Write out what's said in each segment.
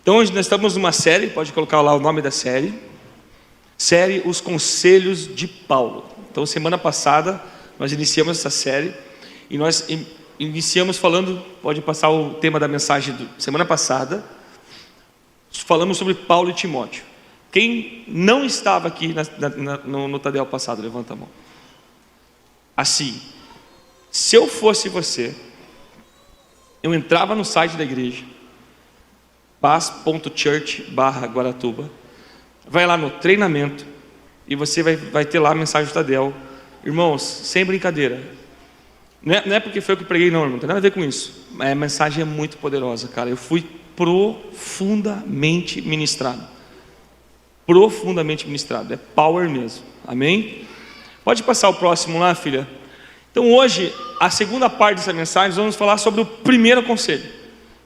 Então hoje nós estamos numa série, pode colocar lá o nome da série, Os Conselhos de Paulo. Então semana passada nós iniciamos essa série, e nós iniciamos falando, pode passar o tema da mensagem semana passada, falamos sobre Paulo e Timóteo. Quem não estava aqui no Tadel passado, levanta a mão. Assim, se eu fosse você, eu entrava no site da igreja, paz.church/Guaratuba, vai lá no treinamento, e você vai ter lá a mensagem do Tadel. Irmãos, sem brincadeira, não é porque foi eu que preguei, não, irmão, não tem nada a ver com isso. A mensagem é muito poderosa, cara. Eu fui profundamente ministrado. É power mesmo, amém? Pode passar o próximo lá, filha. Então hoje, a segunda parte dessa mensagem, nós vamos falar sobre o primeiro conselho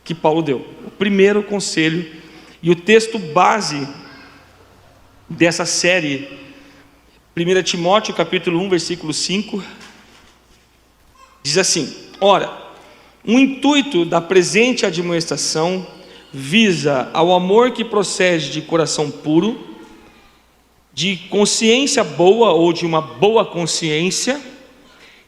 que Paulo deu. O primeiro conselho, e o texto base dessa série, 1 Timóteo capítulo 1, versículo 5, diz assim: ora, o intuito da presente admoestação visa ao amor que procede de coração puro, de consciência boa ou de uma boa consciência,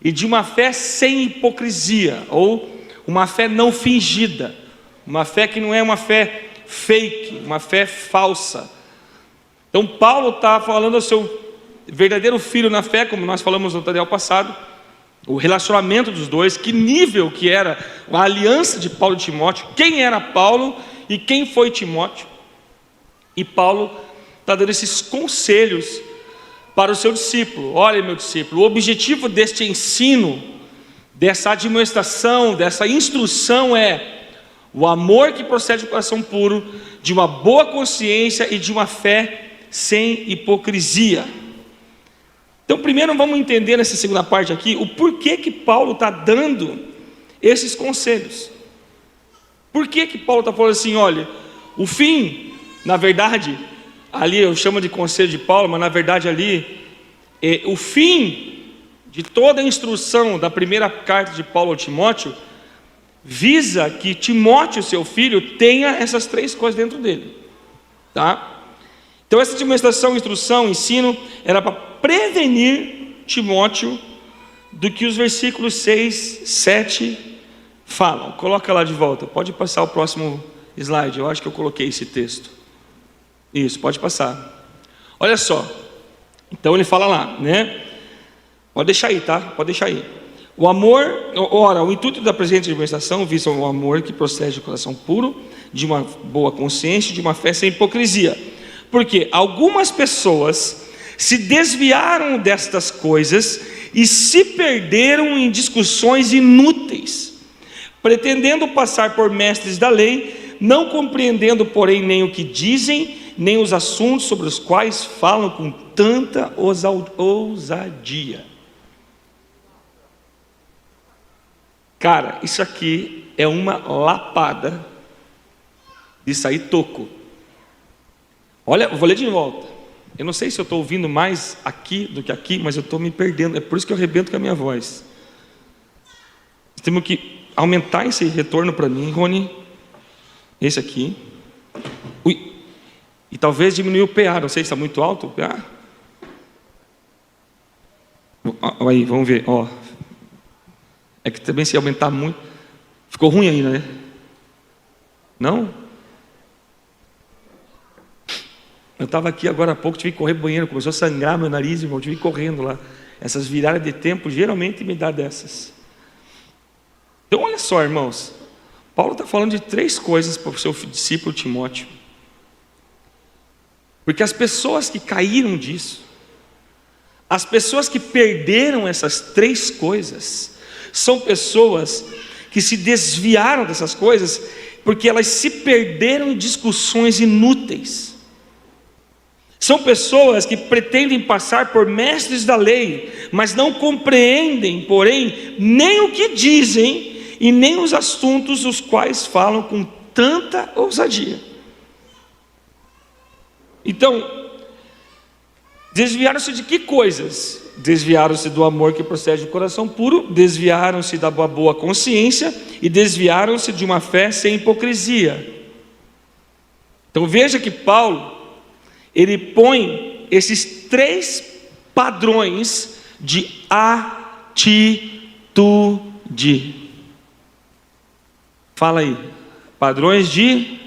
e de uma fé sem hipocrisia, ou uma fé não fingida, uma fé que não é uma fé fake, uma fé falsa. Então Paulo está falando ao seu verdadeiro filho na fé, como nós falamos no Tadel passado, o relacionamento dos dois, que nível que era a aliança de Paulo e Timóteo, quem era Paulo e quem foi Timóteo. E Paulo está dando esses conselhos para o seu discípulo. Olha, meu discípulo, o objetivo deste ensino, dessa admoestação, dessa instrução é o amor que procede do coração puro, de uma boa consciência e de uma fé sem hipocrisia. Então primeiro vamos entender nessa segunda parte aqui o porquê que Paulo está dando esses conselhos. Por que Paulo está falando assim, olha, o fim, na verdade, ali eu chamo de conselho de Paulo, mas na verdade ali, o fim de toda a instrução da primeira carta de Paulo ao Timóteo, visa que Timóteo, seu filho, tenha essas três coisas dentro dele, tá? Então essa demonstração, instrução, ensino, era para prevenir Timóteo do que os versículos 6, 7 falam. Coloca lá de volta, pode passar o próximo slide, eu acho que eu coloquei esse texto. Isso, pode passar. Olha só, então ele fala lá, né? Pode deixar aí, tá? Pode deixar aí. O amor, ora, o intuito da presente administração visa o amor que procede do coração puro, de uma boa consciência, de uma fé sem hipocrisia. Porque algumas pessoas se desviaram destas coisas e se perderam em discussões inúteis, pretendendo passar por mestres da lei, não compreendendo, porém, nem o que dizem, nem os assuntos sobre os quais falam com tanta ousadia. Cara, isso aqui é uma lapada de sair toco. Olha, eu vou ler de volta. Eu não sei se eu estou ouvindo mais aqui do que aqui, mas eu estou me perdendo. É por isso que eu arrebento com a minha voz. Temos que aumentar esse retorno para mim, Rony. Esse aqui. Ui. E talvez diminuir o PA. Não sei se está muito alto o PA. Aí, vamos ver. Ó. É que também se aumentar muito. Ficou ruim ainda, né? Não? Eu estava aqui agora há pouco, tive que correr para o banheiro, começou a sangrar meu nariz, irmão, tive que ir correndo lá. Essas viradas de tempo geralmente me dá dessas. Então olha só, irmãos, Paulo está falando de três coisas para o seu discípulo Timóteo. Porque as pessoas que caíram disso, as pessoas que perderam essas três coisas, são pessoas que se desviaram dessas coisas, porque elas se perderam em discussões inúteis. São pessoas que pretendem passar por mestres da lei, mas não compreendem, porém, nem o que dizem e nem os assuntos os quais falam com tanta ousadia. Então, desviaram-se de que coisas? Desviaram-se do amor que procede do coração puro, desviaram-se da boa consciência e desviaram-se de uma fé sem hipocrisia. Então veja que Paulo, ele põe esses 3 padrões de atitude. Fala aí, padrões de...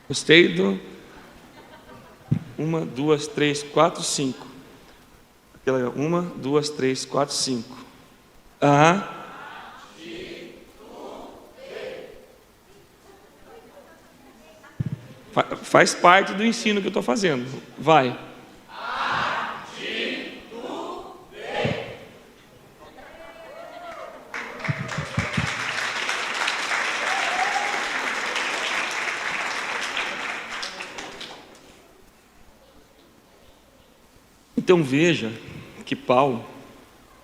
Gostei do... 1, 2, 3, 4, 5. 1, 2, 3, 4, 5. Faz parte do ensino que eu estou fazendo. Vai. Então veja que Paulo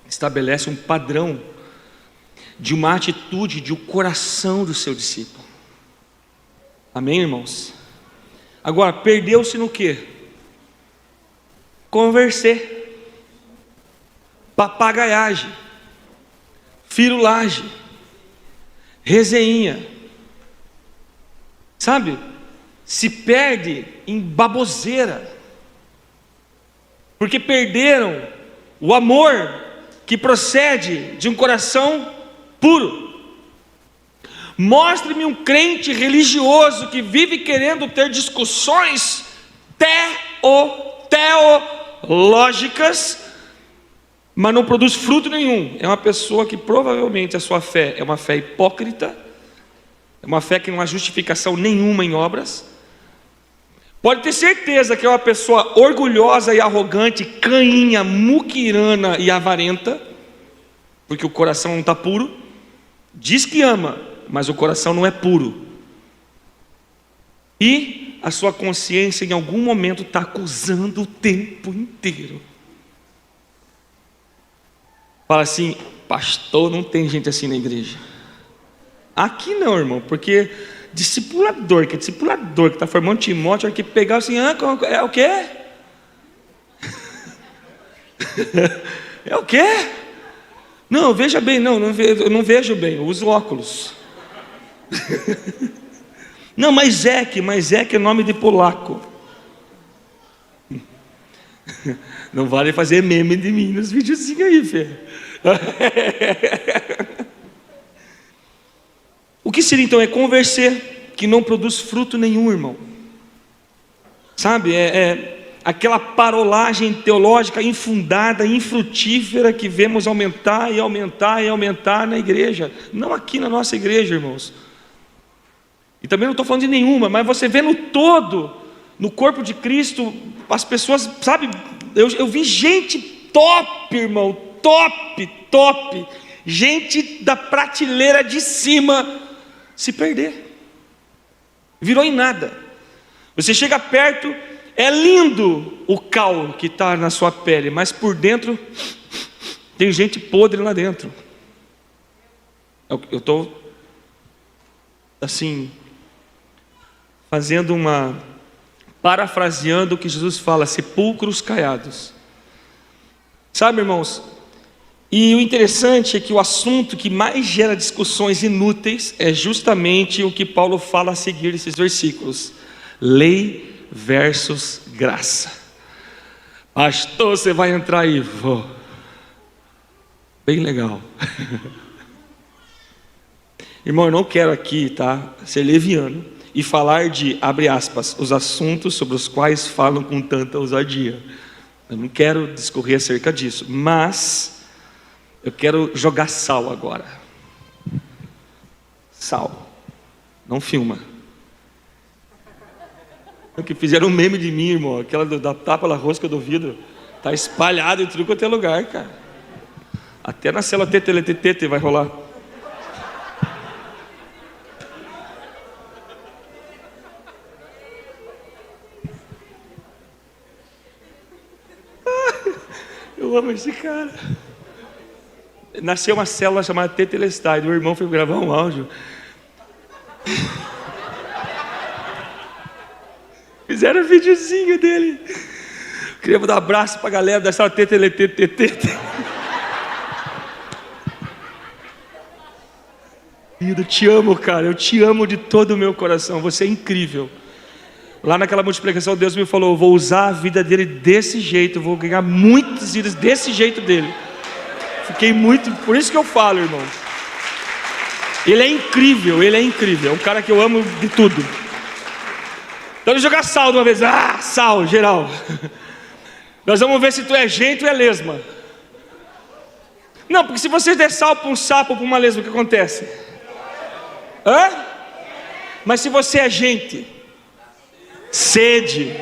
estabelece um padrão de uma atitude de um coração do seu discípulo. Amém, irmãos? Agora, perdeu-se no quê? Converser, papagaiagem, firulagem, resenha, sabe? Se perde em baboseira, porque perderam o amor que procede de um coração puro. Mostre-me um crente religioso que vive querendo ter discussões teológicas, mas não produz fruto nenhum. É uma pessoa que provavelmente a sua fé é uma fé hipócrita, é uma fé que não há justificação nenhuma em obras. Pode ter certeza que é uma pessoa orgulhosa e arrogante, cainha, muquirana e avarenta, porque o coração não está puro. Diz que ama, mas o coração não é puro. E a sua consciência em algum momento está acusando o tempo inteiro. Fala assim: pastor, não tem gente assim na igreja. Aqui não, irmão, porque discipulador que está formando Timóteo, vai que pegar assim: é o quê? É o quê? Não, veja bem, eu não vejo bem, eu uso óculos. Não, mas é que é nome de polaco. Não vale fazer meme de mim nos videozinhos aí, Fê. O que seria então? É converser que não produz fruto nenhum, irmão. Sabe, aquela parolagem teológica infundada, infrutífera, que vemos aumentar e aumentar e aumentar na igreja. Não aqui na nossa igreja, irmãos. E também não estou falando de nenhuma, mas você vê no todo, no corpo de Cristo, as pessoas, sabe, eu vi gente top, irmão, top, gente da prateleira de cima se perder, virou em nada. Você chega perto, é lindo o cal que está na sua pele, mas por dentro tem gente podre lá dentro. Eu estou assim, parafraseando o que Jesus fala: sepulcros caiados. Sabe, irmãos, e o interessante é que o assunto que mais gera discussões inúteis é justamente o que Paulo fala a seguir esses versículos: lei versus graça. Pastor, você vai entrar aí? Vou. Bem legal. Irmão, eu não quero aqui, ser leviano e falar de, abre aspas, os assuntos sobre os quais falam com tanta ousadia. Eu não quero discorrer acerca disso, mas eu quero jogar sal agora. Sal. Não filma. Que fizeram um meme de mim, irmão, aquela da tapa na rosca do vidro, está espalhado em tudo quanto é lugar, cara. Até na célula TTLTT vai rolar. Eu amo esse cara. Nasceu uma célula chamada Tetelestai. O irmão foi gravar um áudio. Fizeram um videozinho dele. Queria dar um abraço pra galera da sala TTLTT. querido, te amo, cara, eu te amo de todo o meu coração, você é incrível. Lá naquela multiplicação, Deus me falou: vou usar a vida dele desse jeito, vou ganhar muitas vidas desse jeito dele. Fiquei muito, por isso que eu falo, irmão. Ele é incrível, é um cara que eu amo de tudo. Então ele jogar sal de uma vez, sal, geral. Nós vamos ver se tu é gente ou é lesma. Não, porque se você der sal para um sapo ou para uma lesma, o que acontece? Mas se você é gente, sede.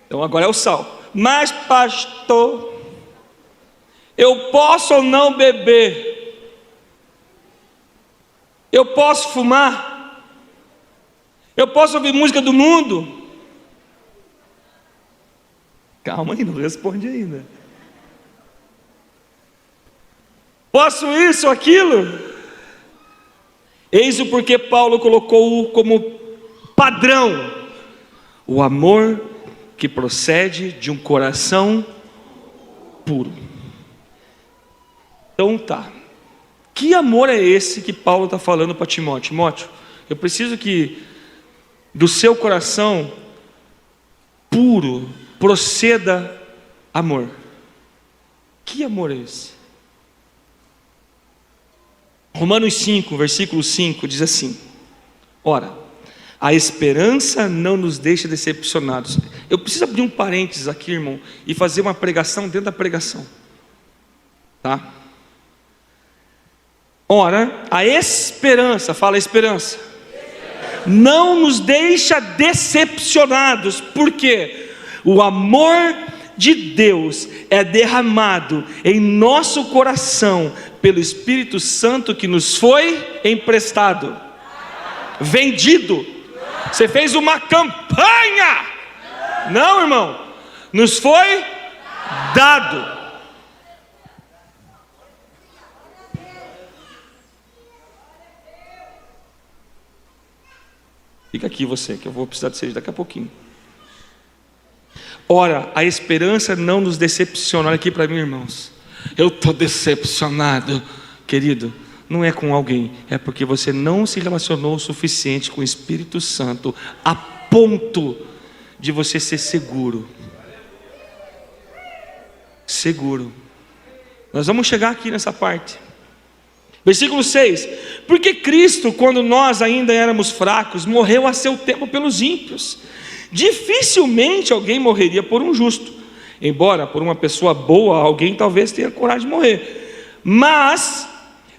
Então agora é o sal. Mas pastor, eu posso ou não beber? Eu posso fumar? Eu posso ouvir música do mundo? Calma aí, não responde ainda. Posso isso ou aquilo? Eis o porquê Paulo colocou como padrão o amor que procede de um coração puro. Então tá, que amor é esse que Paulo está falando para Timóteo? Timóteo, eu preciso que do seu coração puro proceda amor. Que amor é esse? Romanos 5, versículo 5 diz assim: ora, a esperança não nos deixa decepcionados. Eu preciso abrir um parênteses aqui, irmão, e fazer uma pregação dentro da pregação, tá? Ora, a esperança, fala esperança, não nos deixa decepcionados, porque o amor de Deus é derramado em nosso coração pelo Espírito Santo que nos foi emprestado, vendido. Você fez uma campanha? Não, irmão, nos foi dado. Fica aqui você, que eu vou precisar de você daqui a pouquinho. Ora, a esperança não nos decepciona. Olha aqui para mim, irmãos. Eu estou decepcionado, querido. Não é com alguém, é porque você não se relacionou o suficiente com o Espírito Santo a ponto de você ser seguro. Seguro. Nós vamos chegar aqui nessa parte. Versículo 6: porque Cristo, quando nós ainda éramos fracos, morreu a seu tempo pelos ímpios. Dificilmente alguém morreria por um justo, embora por uma pessoa boa alguém talvez tenha coragem de morrer. Mas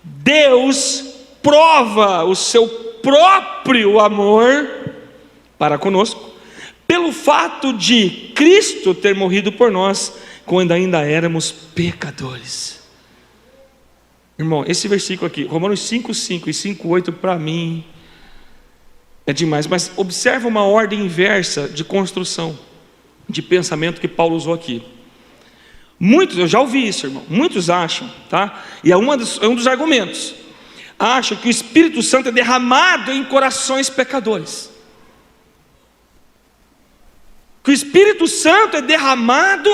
Deus prova o seu próprio amor para conosco pelo fato de Cristo ter morrido por nós quando ainda éramos pecadores. Irmão, esse versículo aqui, Romanos 5:5 e 5:8, para mim é demais. Mas observa uma ordem inversa de construção, de pensamento que Paulo usou aqui. Muitos, eu já ouvi isso, irmão, muitos acham, tá? E é um dos argumentos, acham que o Espírito Santo é derramado em corações pecadores. Que o Espírito Santo é derramado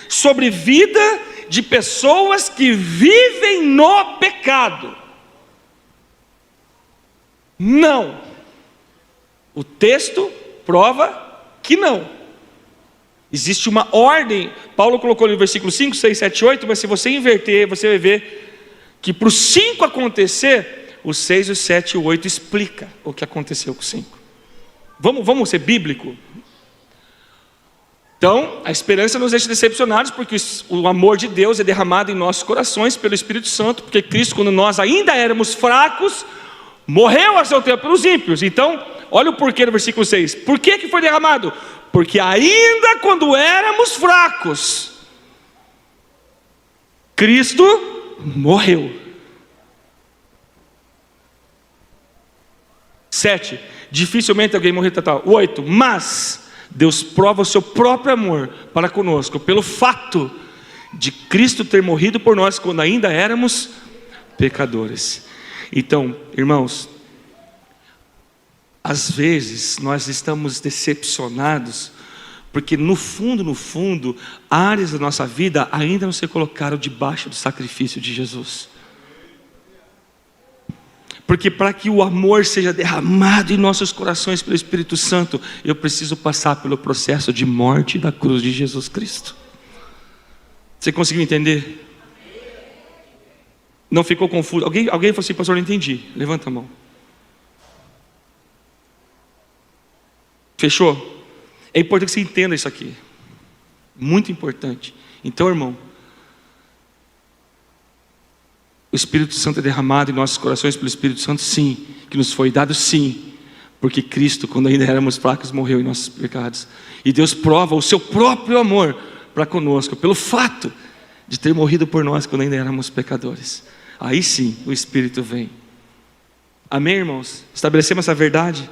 sobre vida de pessoas que vivem no pecado. Não. O texto prova que não. Existe uma ordem. Paulo colocou no versículo 5, 6, 7, 8, mas se você inverter, você vai ver que para o 5 acontecer, o 6, o 7 e o 8 explica o que aconteceu com o 5. Vamos ser bíblico? Então, a esperança nos deixa decepcionados, porque o amor de Deus é derramado em nossos corações pelo Espírito Santo, porque Cristo, quando nós ainda éramos fracos, morreu a seu tempo pelos ímpios. Então, olha o porquê no versículo 6. Por que foi derramado? Porque ainda quando éramos fracos, Cristo morreu. 7. Dificilmente alguém morreu total. 8. Mas Deus prova o seu próprio amor para conosco pelo fato de Cristo ter morrido por nós quando ainda éramos pecadores. Então, irmãos, às vezes nós estamos decepcionados porque no fundo, áreas da nossa vida ainda não se colocaram debaixo do sacrifício de Jesus. Porque para que o amor seja derramado em nossos corações pelo Espírito Santo, eu preciso passar pelo processo de morte da cruz de Jesus Cristo. Você conseguiu entender? Não ficou confuso? Alguém falou assim, pastor, não entendi. Levanta a mão. Fechou? É importante que você entenda isso aqui. Muito importante. Então, irmão, o Espírito Santo é derramado em nossos corações pelo Espírito Santo, sim. Que nos foi dado, sim. Porque Cristo, quando ainda éramos fracos, morreu em nossos pecados. E Deus prova o seu próprio amor para conosco, pelo fato de ter morrido por nós quando ainda éramos pecadores. Aí sim, o Espírito vem. Amém, irmãos? Estabelecemos essa verdade?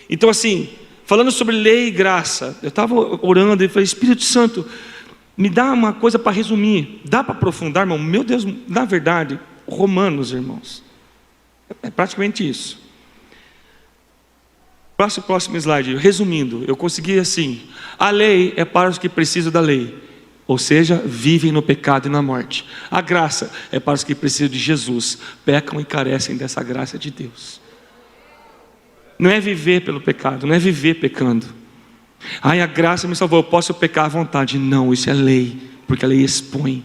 Então assim, falando sobre lei e graça, eu estava orando e falei, Espírito Santo, me dá uma coisa para resumir. Dá para aprofundar, irmão? Meu Deus, na verdade, Romanos, irmãos, é praticamente isso. Próximo slide. Resumindo, eu consegui assim: a lei é para os que precisam da lei, ou seja, vivem no pecado e na morte. A graça é para os que precisam de Jesus, pecam e carecem dessa graça de Deus. Não é viver pelo pecado, não é viver pecando. Ai, a graça me salvou, eu posso pecar à vontade. Não, isso é lei, porque a lei expõe.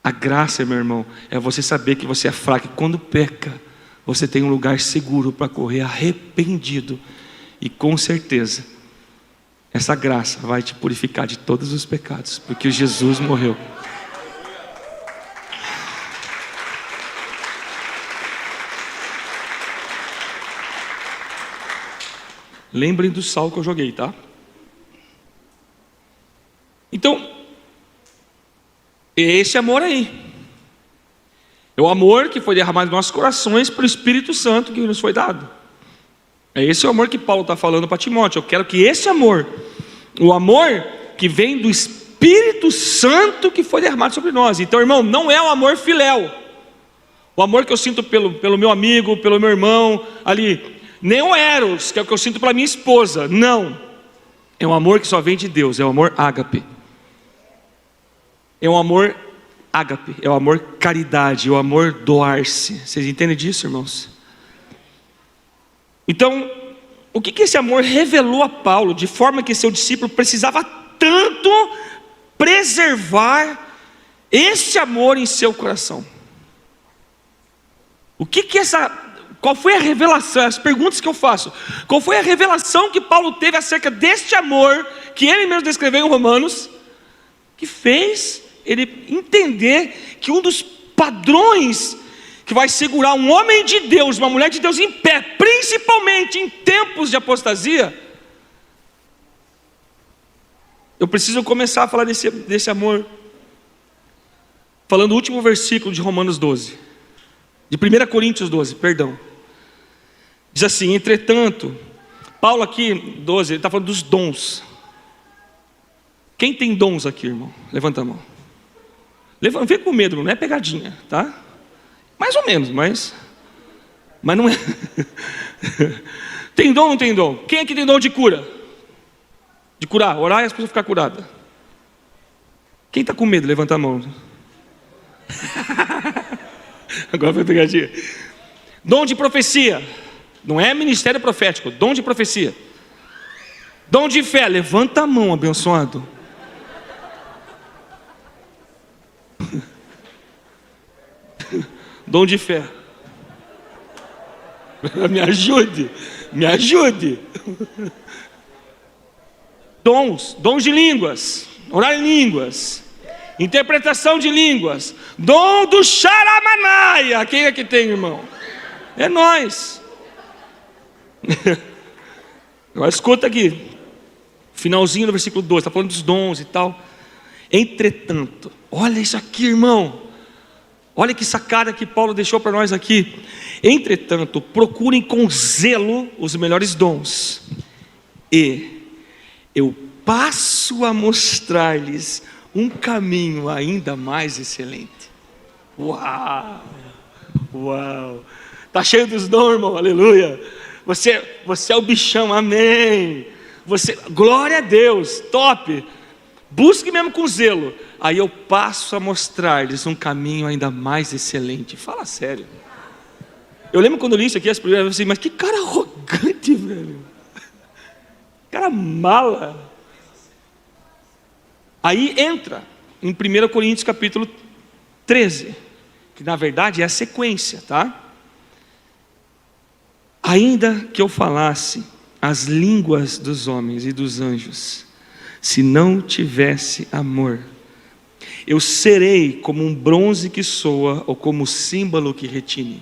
A graça, meu irmão, é você saber que você é fraco, e quando peca, você tem um lugar seguro para correr arrependido, e com certeza, essa graça vai te purificar de todos os pecados, porque Jesus morreu. Lembrem do sal que eu joguei, tá? Então, é esse amor aí. É o amor que foi derramado em nossos corações pelo Espírito Santo que nos foi dado. É esse o amor que Paulo está falando para Timóteo. Eu quero que esse amor, o amor que vem do Espírito Santo que foi derramado sobre nós. Então, irmão, não é o amor filéu. O amor que eu sinto pelo meu amigo, pelo meu irmão ali. Nem o eros, que é o que eu sinto pela minha esposa. Não. É um amor que só vem de Deus. É o amor ágape. É um amor ágape. É o amor caridade. É o amor doar-se. Vocês entendem disso, irmãos? Então, o que esse amor revelou a Paulo, de forma que seu discípulo precisava tanto preservar esse amor em seu coração? Qual foi a revelação? As perguntas que eu faço. Qual foi a revelação que Paulo teve acerca deste amor, que ele mesmo descreveu em Romanos, que fez ele entender que um dos padrões que vai segurar um homem de Deus, uma mulher de Deus em pé, principalmente em tempos de apostasia, eu preciso começar a falar desse amor, falando o último versículo de Romanos 12, de 1 Coríntios 12, perdão. Diz assim: entretanto, Paulo aqui, 12, ele está falando dos dons. Quem tem dons aqui, irmão? Levanta a mão. Não fica com medo, não é pegadinha, tá? Mais ou menos, mas não é. Tem dom ou não tem dom? Quem aqui tem dom de cura? De curar, orar e as pessoas ficar curadas. Quem está com medo? Levanta a mão. Agora foi pegadinha. Dom de profecia. Não é ministério profético, dom de profecia. Dom de fé, levanta a mão, abençoado. Dom de fé. Me ajude. Dons de línguas, orar em línguas, interpretação de línguas, dom do Xaramanaia. Quem é que tem, irmão? É nós. Agora escuta aqui, finalzinho do versículo 12, está falando dos dons e tal. Entretanto, olha isso aqui, irmão. Olha que sacada que Paulo deixou para nós aqui. Entretanto, procurem com zelo os melhores dons, e eu passo a mostrar-lhes um caminho ainda mais excelente. Uau! Está cheio dos dons, irmão, aleluia. Você é o bichão, amém. Glória a Deus, top. busque mesmo com zelo, aí eu passo a mostrar-lhes um caminho ainda mais excelente. Fala sério. Eu lembro quando eu li isso aqui, as primeiras vezes, mas que cara arrogante, velho. Cara mala. Aí entra em 1 Coríntios capítulo 13, que na verdade é a sequência, tá? Ainda que eu falasse as línguas dos homens e dos anjos, se não tivesse amor, eu serei como um bronze que soa ou como símbolo que retine.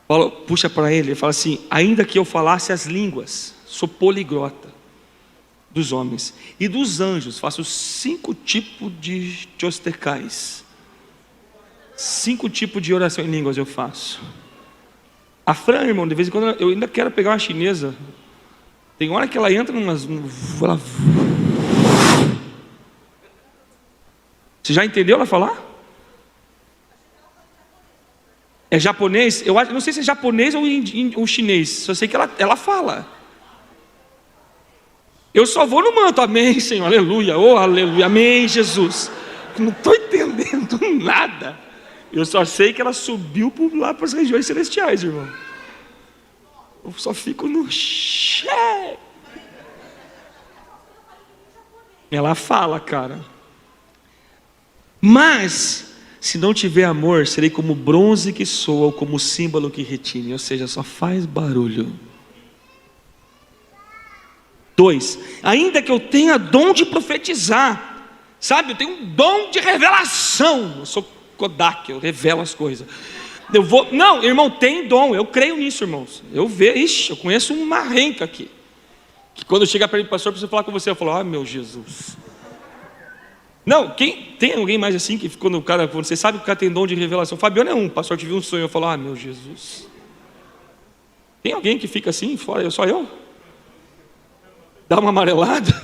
Paulo puxa para ele e fala assim: ainda que eu falasse as línguas, sou poliglota dos homens e dos anjos, faço 5 tipos de tostecais, 5 tipos de oração em línguas eu faço. A Fran, irmão, de vez em quando eu ainda quero pegar uma chinesa. Tem hora que ela entra ela... Você já entendeu ela falar? É japonês? Eu não sei se é japonês ou chinês, só sei que ela fala. Eu só vou no manto, amém, Senhor, aleluia, oh, aleluia, amém, Jesus. Não estou entendendo nada. Eu só sei que ela subiu lá para as regiões celestiais, irmão. Eu só fico no cheque. Ela fala, cara. Mas, se não tiver amor, serei como bronze que soa ou como símbolo que retine, ou seja, só faz barulho. 2, ainda que eu tenha dom de profetizar, sabe, eu tenho um dom de revelação, eu sou Kodak, eu revelo as coisas. Não, irmão, tem dom, eu creio nisso, irmãos. Eu conheço uma renca aqui, que quando chega para mim, pastor, preciso falar com você, eu falo, meu Jesus. Não, tem alguém mais assim, que quando você sabe que o cara tem dom de revelação? Fabiano é um, pastor, tive um sonho, eu falo, meu Jesus. Tem alguém que fica assim, fora, só eu? Dá uma amarelada.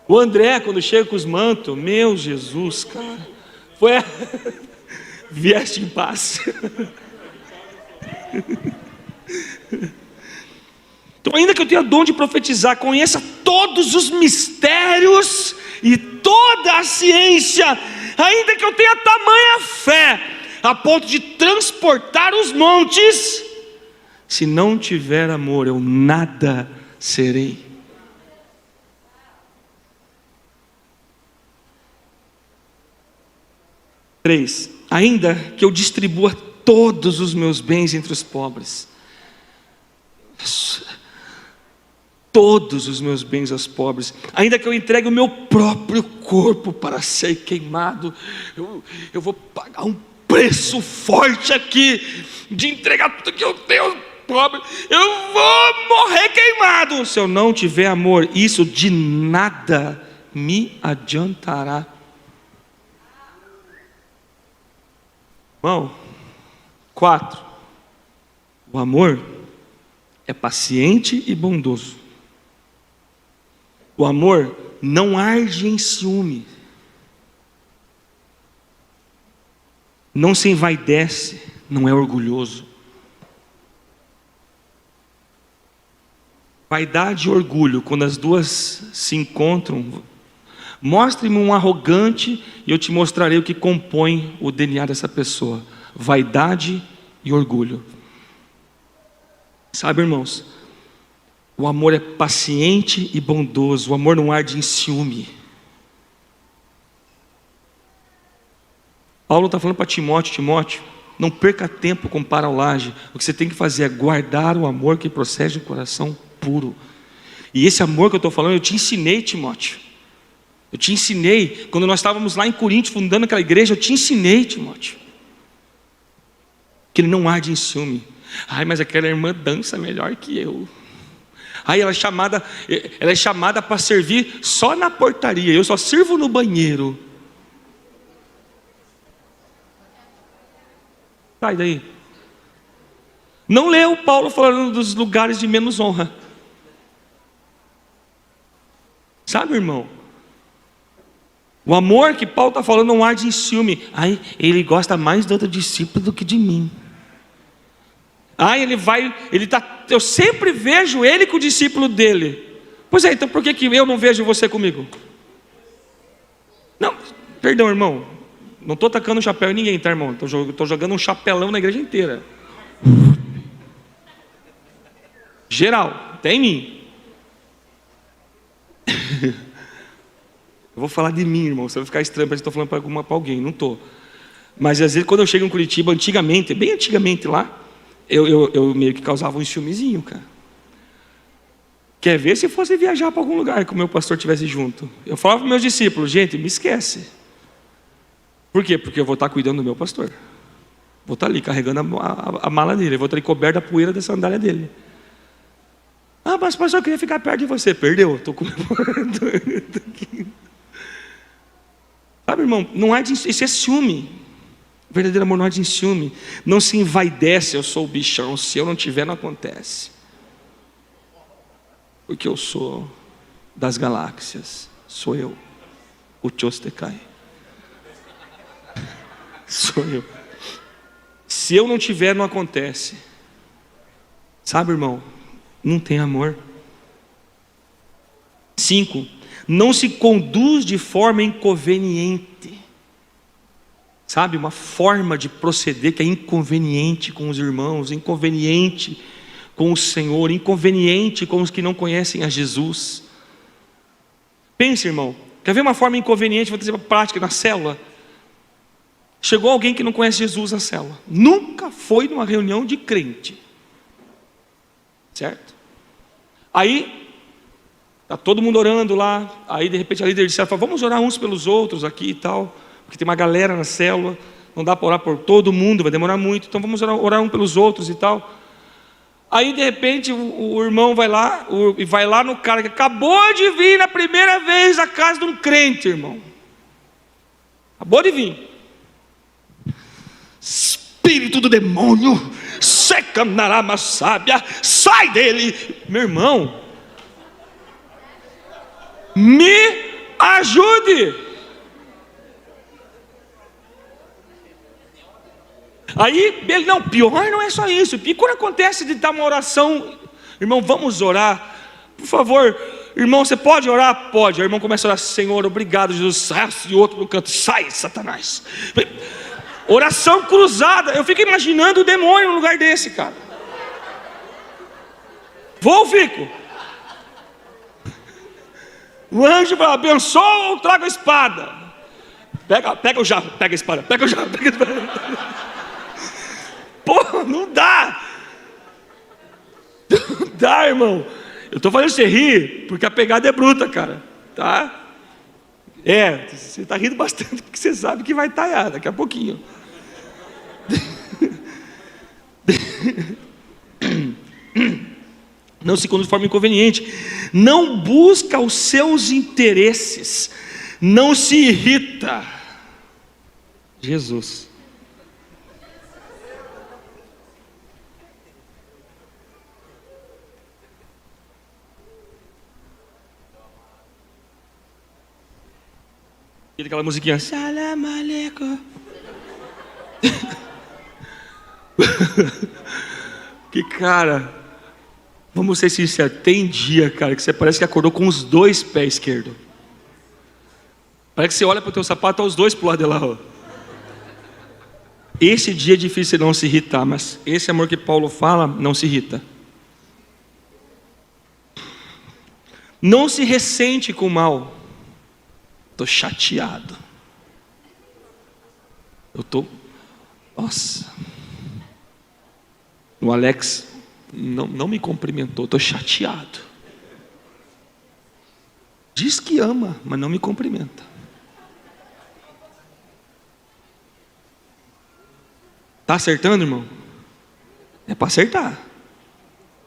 O André, quando chega com os mantos, meu Jesus, cara, vieste em paz. Então, ainda que eu tenha dom de profetizar, conheça todos os mistérios e toda a ciência, ainda que eu tenha tamanha fé, a ponto de transportar os montes, se não tiver amor, eu nada serei. Três, ainda que eu distribua todos os meus bens entre os pobres, todos os meus bens aos pobres, ainda que eu entregue o meu próprio corpo para ser queimado, eu vou pagar um preço forte aqui, de entregar tudo que eu tenho, pobre, eu vou morrer queimado, se eu não tiver amor, isso de nada me adiantará. Irmão, 4, o amor é paciente e bondoso. O amor não arde em ciúme, não se envaidece, não é orgulhoso. Vaidade e orgulho, quando as duas se encontram, mostre-me um arrogante e eu te mostrarei o que compõe o DNA dessa pessoa. Vaidade e orgulho. Sabe, irmãos, o amor é paciente e bondoso, o amor não arde em ciúme. Paulo está falando para Timóteo, não perca tempo com parolagem, o que você tem que fazer é guardar o amor que procede do coração puro. E esse amor que eu estou falando, eu te ensinei, Timóteo. Eu te ensinei, quando nós estávamos lá em Coríntios, fundando aquela igreja, eu te ensinei, Timóteo, que ele não arde em ciúme. Ai, mas aquela irmã dança melhor que eu. Ai, ela é chamada para servir só na portaria, eu só sirvo no banheiro. Sai daí. Não leu Paulo falando dos lugares de menos honra. Sabe, irmão? O amor que Paulo está falando não arde em ciúme. Ai, ele gosta mais do outro discípulo do que de mim. eu sempre vejo ele com o discípulo dele. Pois é, então por que eu não vejo você comigo? Não, perdão, irmão. Não estou tacando um chapéu em ninguém, tá, irmão? Estou jogando um chapelão na igreja inteira. Geral, até em mim. Eu vou falar de mim, irmão. Você vai ficar estranho, parece que estou falando para alguém. Não estou. Mas às vezes quando eu chego em Curitiba, antigamente, bem antigamente lá, eu meio que causava um ciúmezinho, cara. Quer ver se fosse viajar para algum lugar que o meu pastor estivesse junto? Eu falava para meus discípulos, gente, me esquece. Por quê? Porque eu vou estar cuidando do meu pastor. Vou estar ali carregando a mala dele. Eu vou estar ali coberto da poeira da sandália dele. Ah, mas pastor, eu queria ficar perto de você. Perdeu, estou com... Sabe, irmão, não é isso é ciúme. O verdadeiro amor não é de ciúme. Não se envaidece, eu sou o bichão. Se eu não tiver, não acontece. Porque eu sou das galáxias. Sou eu. O Chostekai. Sou eu. Se eu não tiver, não acontece. Sabe, irmão? Não tem amor. 5. Não se conduz de forma inconveniente. Sabe, uma forma de proceder que é inconveniente com os irmãos, inconveniente com o Senhor, inconveniente com os que não conhecem a Jesus. Pense, irmão, quer ver uma forma inconveniente? Vou trazer uma prática na célula. Chegou alguém que não conhece Jesus na célula, nunca foi numa reunião de crente, certo? Aí está todo mundo orando lá. Aí de repente a líder de célula fala, vamos orar uns pelos outros aqui e tal, porque tem uma galera na célula, não dá para orar por todo mundo, vai demorar muito, então vamos orar um pelos outros e tal. Aí de repente o irmão vai lá no cara que acabou de vir na primeira vez à casa de um crente, irmão. Acabou de vir. Espírito do demônio, seca narama sábia, sai dele. Meu irmão, me ajude. Aí ele, não, pior não é só isso. E quando acontece de dar uma oração, irmão, vamos orar, por favor, irmão, você pode orar? Pode. Aí o irmão começa a orar, Senhor, obrigado, Jesus. Sai, e outro no canto, sai, Satanás. Oração cruzada. Eu fico imaginando o demônio no lugar desse, cara. Vou ou fico? O anjo vai, abençoa ou traga a espada? Pega o jarro, pega a espada, pega o jarro, pega a espada. Pô, não dá. Não dá, irmão. Eu estou fazendo você rir porque a pegada é bruta, cara. Tá? Você está rindo bastante porque você sabe que vai estar daqui a pouquinho. Não se conduz de forma inconveniente. Não busca os seus interesses. Não se irrita. Jesus. E aquela musiquinha, salam aleikum. Que cara, vamos ser sinceros, tem dia, cara, que você parece que acordou com os 2 pés esquerdos. Parece que você olha para o teu sapato, tá os 2 pro lado de lá, ó. Esse dia é difícil não se irritar, mas esse amor que Paulo fala, não se irrita. Não se ressente com o mal. Estou chateado. Nossa. O Alex não me cumprimentou, estou chateado. Diz que ama, mas não me cumprimenta. Está acertando, irmão? É para acertar.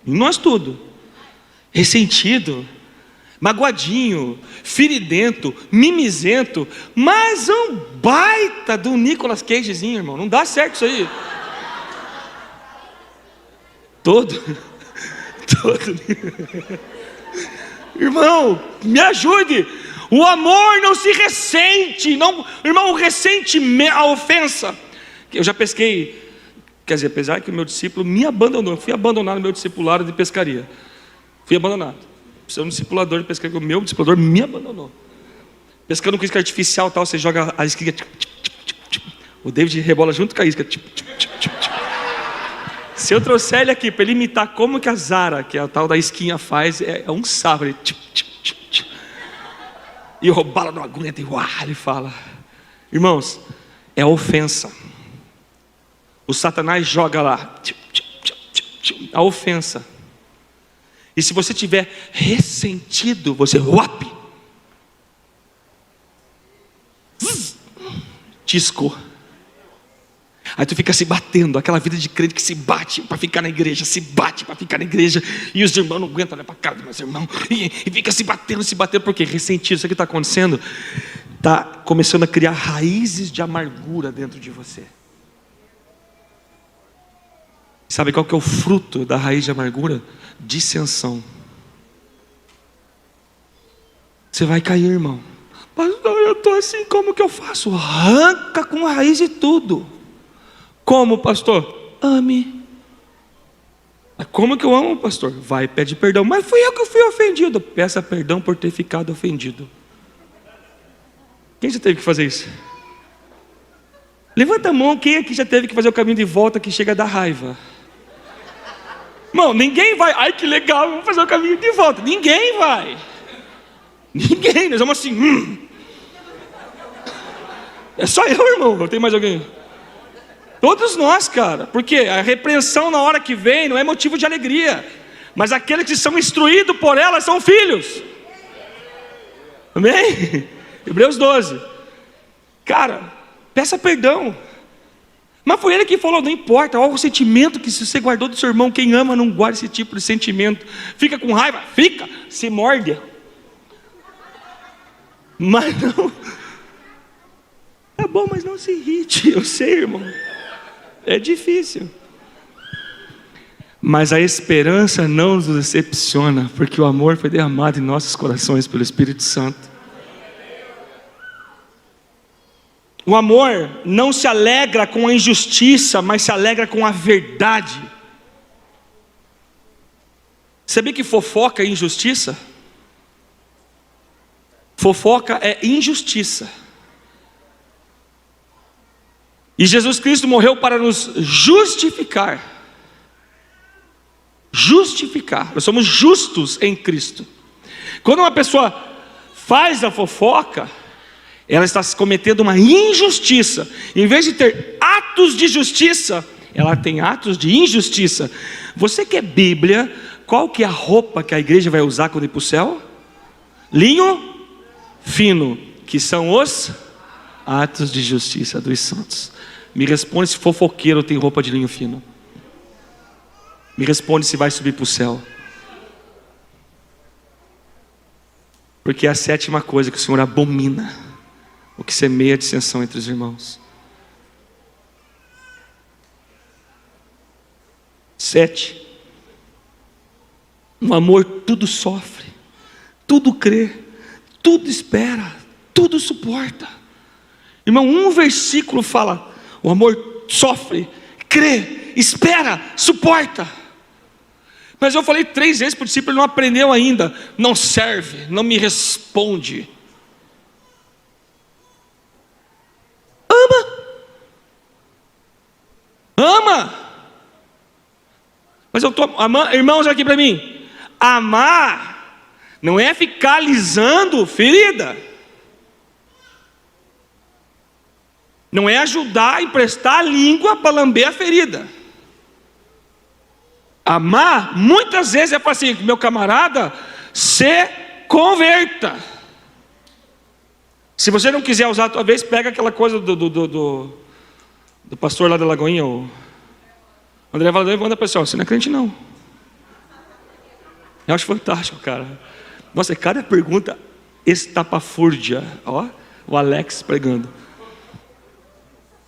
E nós tudo. Ressentido, magoadinho, feridento, mimizento, mas um baita do Nicolas Cagezinho, irmão. Não dá certo isso aí. Todo. Irmão, me ajude. O amor não se ressente. Não, irmão, o ressentimento, a ofensa. Eu já pesquei Quer dizer, apesar que o meu discípulo me abandonou, eu fui abandonado no meu discipulado de pescaria. Fui abandonado. Você é um discipulador de pescaria, o meu discipulador me abandonou. Pescando com isca artificial, tal, você joga a isquinha, o David rebola junto com a isca. Se eu trouxer ele aqui para ele imitar como que a Zara, que é a tal da isquinha, faz, é um sarro. E o robalo não aguenta, e ele fala. Irmãos, é ofensa. O Satanás joga lá a ofensa. E se você tiver ressentido, você tiscou. Aí tu fica se batendo, aquela vida de crente que se bate para ficar na igreja, se bate para ficar na igreja, e os irmãos não aguentam olhar para a cara dos meus irmãos, e fica se batendo, porque ressentido. Isso que está acontecendo, está começando a criar raízes de amargura dentro de você. Sabe qual que é o fruto da raiz de amargura? Dissensão. Você vai cair, irmão. Pastor, eu estou assim, como que eu faço? Arranca com a raiz e tudo. Como, pastor? Ame. Como que eu amo, pastor? Vai, pede perdão. Mas fui eu que fui ofendido. Peça perdão por ter ficado ofendido. Quem já teve que fazer isso? Levanta a mão, quem aqui já teve que fazer o caminho de volta que chega a dar raiva? Irmão, ninguém vai. Ai, que legal, vamos fazer o caminho de volta. Ninguém vai. Ninguém, nós vamos assim. É só eu, irmão, não tem mais alguém. Todos nós, cara, porque a repreensão na hora que vem não é motivo de alegria, mas aqueles que são instruídos por ela são filhos. Amém? Hebreus 12. Cara, peça perdão. Mas foi ele que falou, não importa, olha o sentimento que você guardou do seu irmão. Quem ama não guarda esse tipo de sentimento. Fica com raiva, fica, se morde. Mas não. Tá bom, mas não se irrite, eu sei, irmão. É difícil. Mas a esperança não nos decepciona, porque o amor foi derramado em nossos corações pelo Espírito Santo. O amor não se alegra com a injustiça, mas se alegra com a verdade. Sabia que fofoca é injustiça? Fofoca é injustiça. E Jesus Cristo morreu para nos justificar. Justificar. Nós somos justos em Cristo. Quando uma pessoa faz a fofoca, ela está cometendo uma injustiça. Em vez de ter atos de justiça, ela tem atos de injustiça. Você que é Bíblia, qual que é a roupa que a igreja vai usar quando ir para o céu? Linho fino, que são os atos de justiça dos santos. Me responde se fofoqueiro tem roupa de linho fino. Me responde se vai subir para o céu. Porque é a sétima coisa que o Senhor abomina: o que semeia dissensão entre os irmãos. 7. Um amor tudo sofre, tudo crê, tudo espera, tudo suporta. Irmão, um versículo fala: o amor sofre, crê, espera, suporta. Mas eu falei 3 vezes para o discípulo, ele não aprendeu ainda. Não serve, não me responde. Ama. Mas eu estou amando, irmãos, aqui para mim. Amar não é ficar alisando ferida. Não é ajudar a emprestar a língua para lamber a ferida. Amar, muitas vezes é para assim: meu camarada, se converta. Se você não quiser usar a tua vez, pega aquela coisa do pastor lá da Lagoinha, o André Valadão, e manda para você: você não é crente não. Eu acho fantástico, cara. Nossa, cada pergunta estapafúrdia. Ó, o Alex pregando.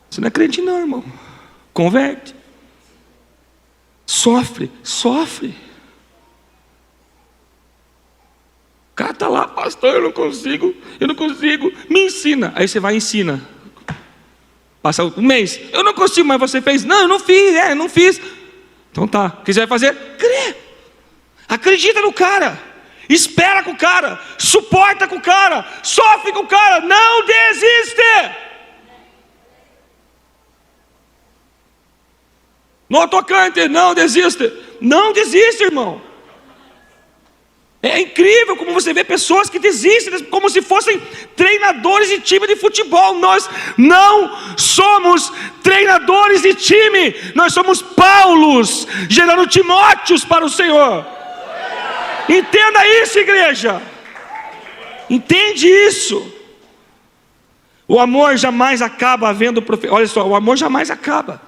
Você não é crente não, irmão. Converte. Sofre, sofre. O cara está lá: pastor, eu não consigo. Me ensina. Aí você vai e ensina. Passa um mês, eu não consigo, mas você fez. Não, eu não fiz, eu não fiz. Então tá, o que você vai fazer? Crê. Acredita no cara. Espera com o cara. Suporta com o cara. Sofre com o cara. Não desiste. No tocante, não desiste. Não desiste, irmão. É incrível como você vê pessoas que desistem como se fossem treinadores de time de futebol. Nós não somos treinadores de time. Nós somos Paulos, gerando Timóteos para o Senhor. Entenda isso, igreja. Entende isso. O amor jamais acaba havendo profecia. Olha só, o amor jamais acaba.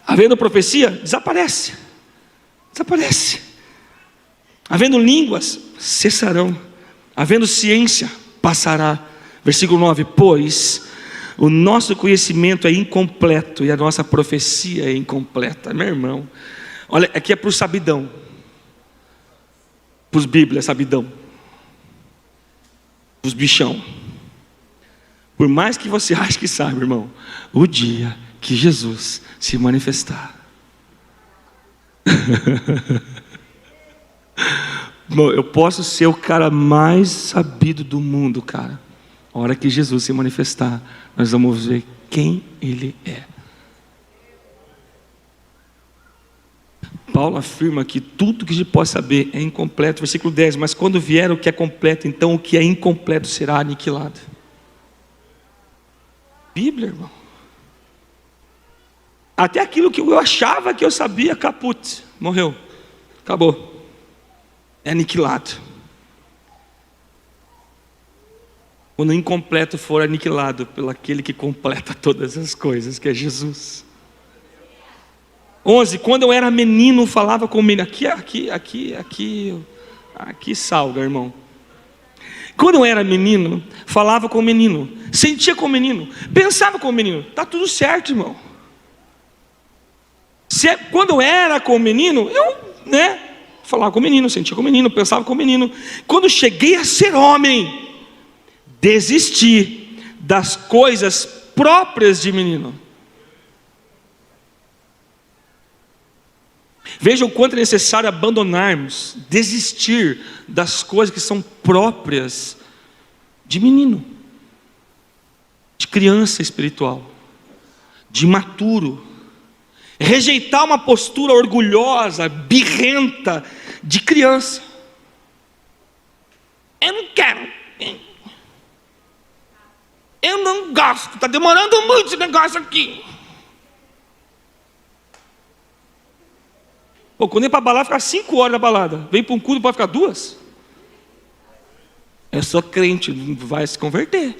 Havendo profecia, desaparece. Desaparece. Havendo línguas, cessarão. Havendo ciência, passará. Versículo 9: pois o nosso conhecimento é incompleto e a nossa profecia é incompleta. Meu irmão, olha, aqui é para o sabidão. Para os bíblias, sabidão. Para os bichão. Por mais que você ache que sabe, irmão, o dia que Jesus se manifestar. Bom, eu posso ser o cara mais sabido do mundo, cara. A hora que Jesus se manifestar, nós vamos ver quem Ele é. Paulo afirma que tudo que a gente pode saber é incompleto. Versículo 10: mas quando vier o que é completo, então o que é incompleto será aniquilado. Bíblia, irmão. Até aquilo que eu achava que eu sabia, caput, morreu, acabou, é aniquilado. Quando o incompleto for aniquilado pelo aquele que completa todas as coisas, que é Jesus. 11, quando eu era menino, falava com menino. Aqui salga, irmão. Quando eu era menino, falava com o menino, sentia com o menino, pensava com o menino. Está tudo certo, irmão. Quando eu era com o menino, eu, falava com o menino, sentia com o menino, pensava com o menino. Quando cheguei a ser homem, desisti das coisas próprias de menino. Veja o quanto é necessário abandonarmos, desistir das coisas que são próprias de menino, de criança espiritual, de imaturo. Rejeitar uma postura orgulhosa, birrenta, de criança. Eu não quero. Eu não gosto. Está demorando muito esse negócio aqui. Pô, quando ir para a balada, ficar 5 horas na balada. Vem para um culto, pode ficar 2. É só crente, vai se converter.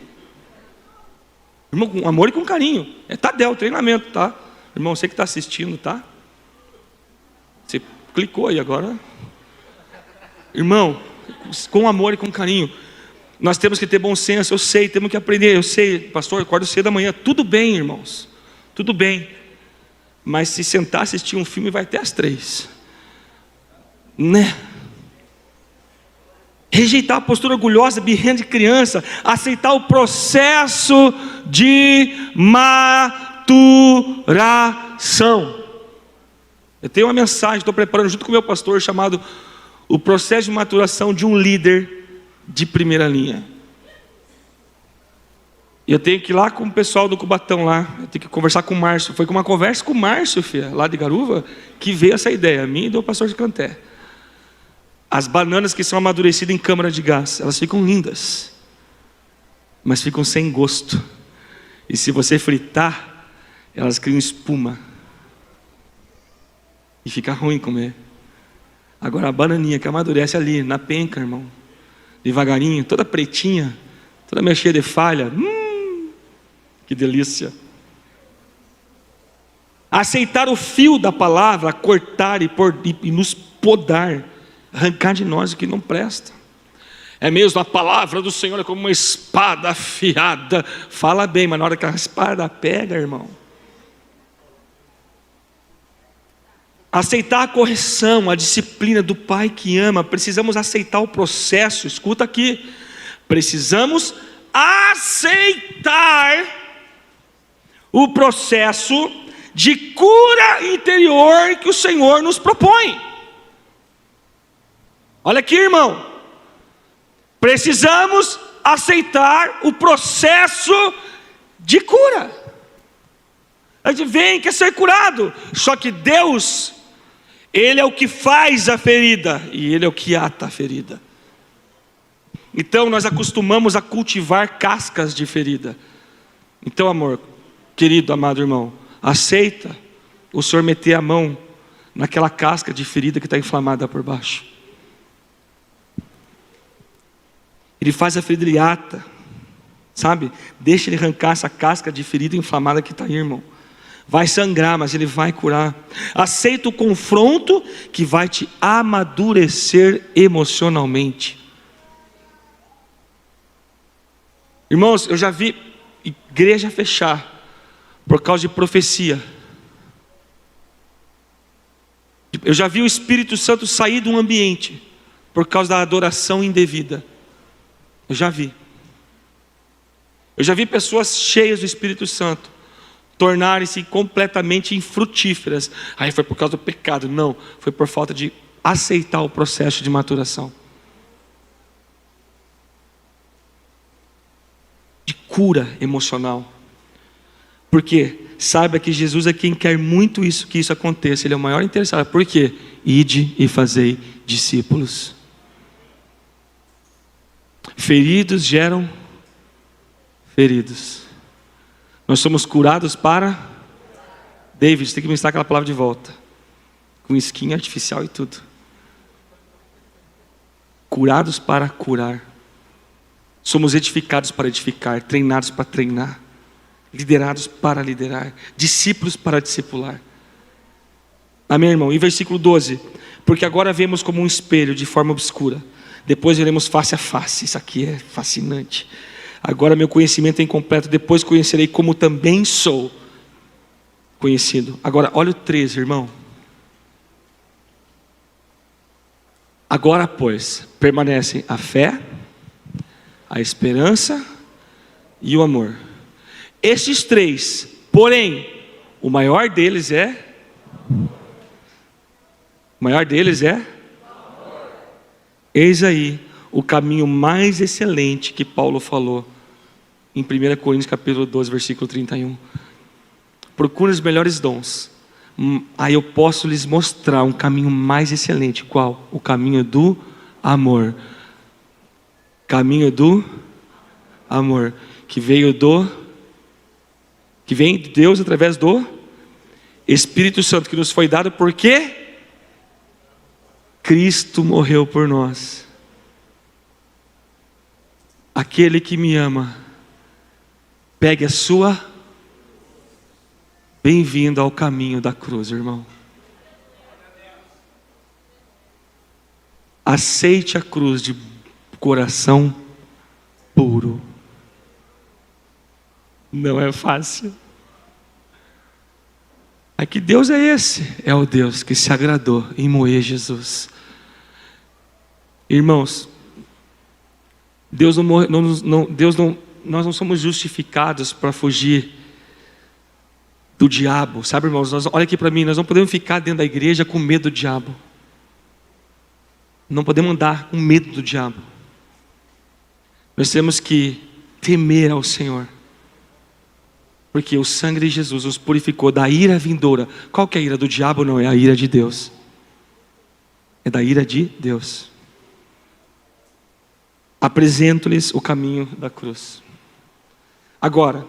Irmão, com amor e com carinho. É Tadel, treinamento, tá? Irmão, você que está assistindo, tá? Você clicou aí agora. Irmão, com amor e com carinho. Nós temos que ter bom senso, eu sei, temos que aprender. Eu sei, pastor, eu acordo cedo da manhã. Tudo bem, irmãos. Tudo bem. Mas se sentar assistir um filme, vai até às 3. Né? Rejeitar a postura orgulhosa, birrenta de criança. Aceitar o processo de maturação. Eu tenho uma mensagem, estou preparando junto com o meu pastor, chamado o processo de maturação de um líder de primeira linha. E eu tenho que ir lá com o pessoal do Cubatão lá, eu tenho que conversar com o Márcio. Foi com uma conversa com o Márcio, filha, lá de Garuva, que veio essa ideia, a mim e do pastor de Canté. As bananas que são amadurecidas em câmara de gás, elas ficam lindas, mas ficam sem gosto. E se você fritar, elas criam espuma. E fica ruim comer. Agora a bananinha que amadurece ali, na penca, irmão, devagarinho, toda pretinha, toda meio cheia de falha, que delícia. Aceitar o fio da palavra, cortar e nos podar, arrancar de nós o que não presta. É mesmo, a palavra do Senhor é como uma espada afiada. Fala bem, mas na hora que a espada pega, irmão. Aceitar a correção, a disciplina do Pai que ama. Precisamos aceitar o processo. Escuta aqui. Precisamos aceitar o processo de cura interior que o Senhor nos propõe. Olha aqui, irmão. Precisamos aceitar o processo de cura. A gente vem, quer ser curado. Só que Deus, Ele é o que faz a ferida e Ele é o que ata a ferida. Então nós acostumamos a cultivar cascas de ferida. Então, amor, querido, amado irmão, aceita o Senhor meter a mão naquela casca de ferida que está inflamada por baixo. Ele faz a ferida, ele ata, sabe? Deixa ele arrancar essa casca de ferida inflamada que está aí, irmão. Vai sangrar, mas ele vai curar. Aceita o confronto que vai te amadurecer emocionalmente. Irmãos, eu já vi igreja fechar por causa de profecia. Eu já vi o Espírito Santo sair de um ambiente por causa da adoração indevida. Eu já vi. Eu já vi pessoas cheias do Espírito Santo tornarem-se completamente infrutíferas. Aí foi por causa do pecado. Não, foi por falta de aceitar o processo de maturação, de cura emocional. Porque saiba que Jesus é quem quer muito isso, que isso aconteça. Ele é o maior interessado. Por quê? Ide e fazei discípulos. Feridos geram feridos. Nós somos curados para... David, tem que me ensinar aquela palavra de volta. Com skin artificial e tudo. Curados para curar. Somos edificados para edificar, treinados para treinar, liderados para liderar, discípulos para discipular. Amém, irmão? E versículo 12. Porque agora vemos como um espelho de forma obscura, depois veremos face a face. Isso aqui é fascinante. Agora meu conhecimento é incompleto, depois conhecerei como também sou conhecido. Agora olha o 13, irmão. Agora pois permanecem a fé, a esperança e o amor. Estes três, porém, o maior deles é eis aí o caminho mais excelente que Paulo falou em 1 Coríntios capítulo 12, versículo 31. Procure os melhores dons, aí eu posso lhes mostrar um caminho mais excelente. Qual? O caminho do amor. Caminho do amor, que vem de Deus através do Espírito Santo, que nos foi dado porque Cristo morreu por nós. Aquele que me ama, pegue a sua... Bem-vindo ao caminho da cruz, irmão. Aceite a cruz de coração puro. Não é fácil. É que Deus é esse? É o Deus que se agradou em moer Jesus. Irmãos, nós não somos justificados para fugir do diabo, sabe, irmãos? Olha aqui para mim, nós não podemos ficar dentro da igreja com medo do diabo. Não podemos andar com medo do diabo. Nós temos que temer ao Senhor, porque o sangue de Jesus nos purificou da ira vindoura. Qual que é a ira do diabo? Não, é a ira de Deus. É da ira de Deus. Apresento-lhes o caminho da cruz. Agora,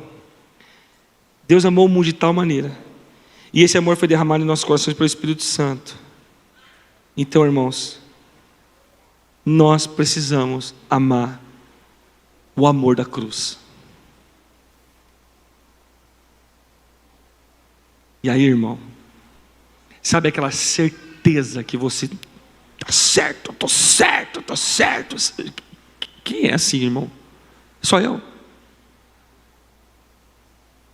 Deus amou o mundo de tal maneira, e esse amor foi derramado em nossos corações pelo Espírito Santo. Então, irmãos, nós precisamos amar o amor da cruz. E aí, irmão, sabe aquela certeza que você está certo, estou certo, estou certo? Quem é assim, irmão? Só eu.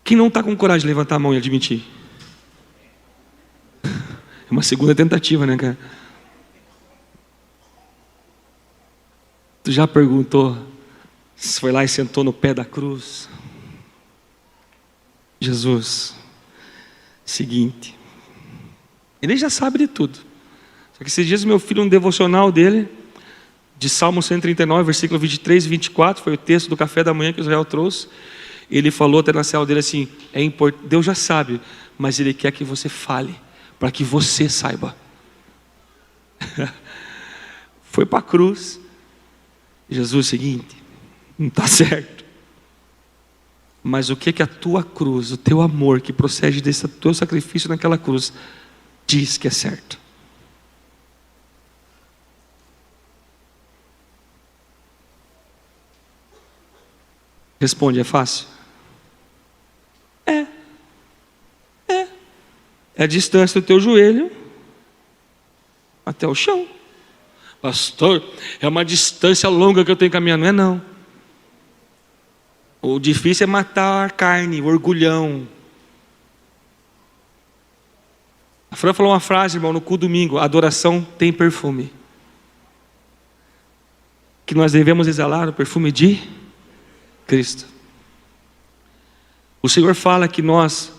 Quem não está com coragem de levantar a mão e admitir? É uma segunda tentativa, né, cara? Tu já perguntou Foi lá e sentou no pé da cruz. Jesus, seguinte, ele já sabe de tudo. Só que esses dias meu filho, um devocional dele, de Salmo 139, versículo 23 e 24, foi o texto do café da manhã que o Israel trouxe. Ele falou até na célula dele assim, Deus já sabe, mas Ele quer que você fale, para que você saiba. Foi para a cruz. Jesus, seguinte, não está certo. Mas o que a tua cruz, o teu amor que procede desse teu sacrifício naquela cruz, diz que é certo? Responde, é fácil? É a distância do teu joelho até o chão. Pastor, é uma distância longa que eu tenho que caminhar. Não é não. O difícil é matar a carne, o orgulhão. A Fran falou uma frase, irmão, no culto domingo: a adoração tem perfume. Que nós devemos exalar o perfume de Cristo. O Senhor fala que nós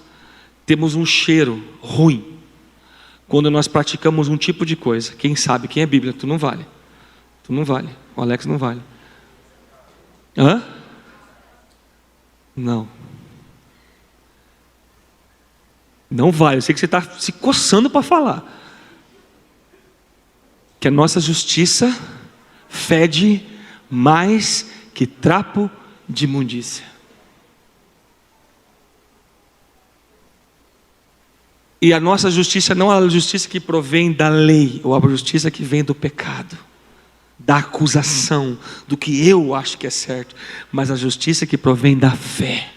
temos um cheiro ruim quando nós praticamos um tipo de coisa. Quem sabe, quem é Bíblia? Tu não vale. Tu não vale. O Alex não vale. Hã? Não. Não vale. Eu sei que você está se coçando para falar. Que a nossa justiça fede mais que trapo de imundícia. E a nossa justiça não é a justiça que provém da lei, ou a justiça que vem do pecado, da acusação, do que eu acho que é certo, mas a justiça que provém da fé.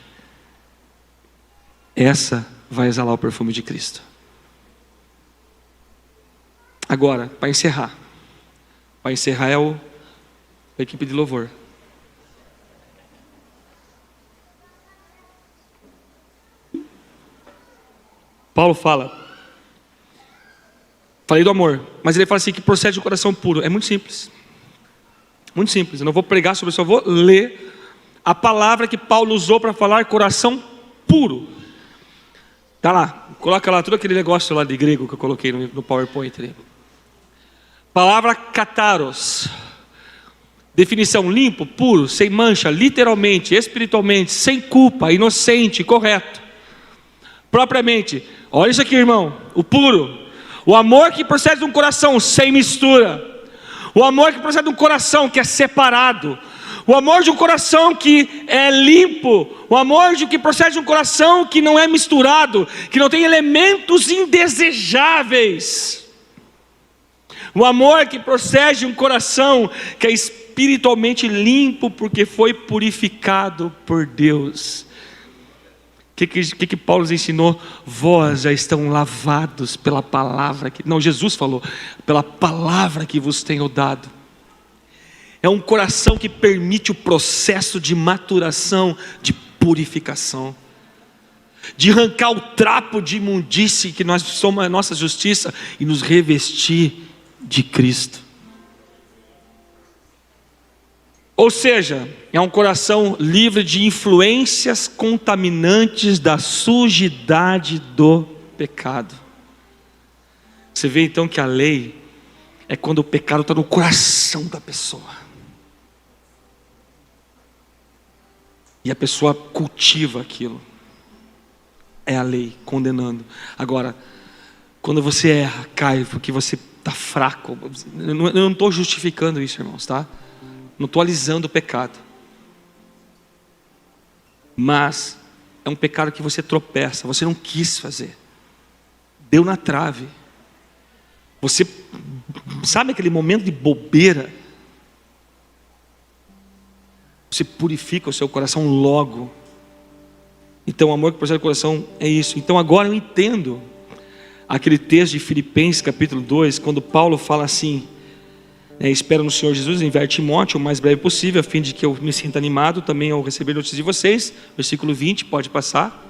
Essa vai exalar o perfume de Cristo. Agora, para encerrar é a equipe de louvor. Paulo falei do amor, mas ele fala assim, que procede do coração puro. É muito simples. Muito simples. Eu não vou pregar sobre isso, eu vou ler a palavra que Paulo usou para falar coração puro. Tá lá, coloca lá todo aquele negócio lá de grego que eu coloquei no PowerPoint ali. Palavra kataros. Definição: limpo, puro, sem mancha, literalmente, espiritualmente, sem culpa, inocente, correto. Propriamente, olha isso aqui, irmão, o puro, o amor que procede de um coração sem mistura, o amor que procede de um coração que é separado, o amor de um coração que é limpo, o amor que procede de um coração que não é misturado, que não tem elementos indesejáveis, o amor que procede de um coração que é espiritualmente limpo, porque foi purificado por Deus. O que Paulo nos ensinou? Vós já estão lavados pela palavra que... Não, Jesus falou, pela palavra que vos tenho dado. É um coração que permite o processo de maturação, de purificação, de arrancar o trapo de imundície que nós somos a nossa justiça e nos revestir de Cristo. Ou seja, é um coração livre de influências contaminantes da sujidade do pecado. Você vê então que a lei é quando o pecado está no coração da pessoa. E a pessoa cultiva aquilo. É a lei condenando. Agora, quando você erra, cai, porque você está fraco. Eu não estou justificando isso, irmãos, tá? Não estou alisando o pecado. Mas é um pecado que você tropeça, você não quis fazer. Deu na trave. Você sabe aquele momento de bobeira? Você purifica o seu coração logo. Então o amor que procede do coração é isso. Então agora eu entendo aquele texto de Filipenses capítulo 2, quando Paulo fala assim: espero no Senhor Jesus enviar Timóteo o mais breve possível, a fim de que eu me sinta animado também ao receber notícias de vocês. Versículo 20, pode passar.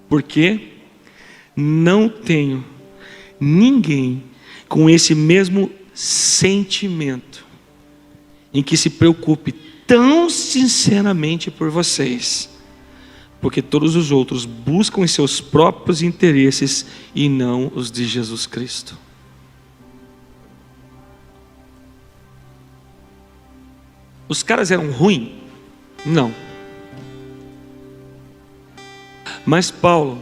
Porque não tenho ninguém com esse mesmo sentimento, em que se preocupe tão sinceramente por vocês, porque todos os outros buscam os seus próprios interesses e não os de Jesus Cristo. Os caras eram ruins? Não. Mas Paulo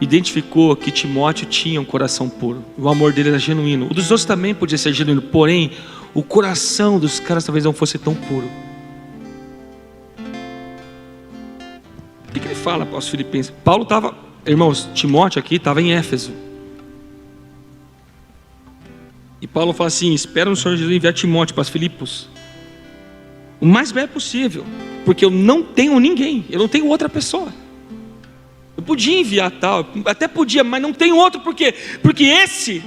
identificou que Timóteo tinha um coração puro. O amor dele era genuíno. O dos outros também podia ser genuíno, porém, o coração dos caras talvez não fosse tão puro. O que ele fala para os filipenses? Paulo estava, irmãos, Timóteo aqui estava em Éfeso. E Paulo fala assim: espera no Senhor Jesus enviar Timóteo para os Filipos o mais breve possível, porque eu não tenho ninguém, eu não tenho outra pessoa. Eu podia enviar tal, até podia, mas não tem outro, por quê? Porque esse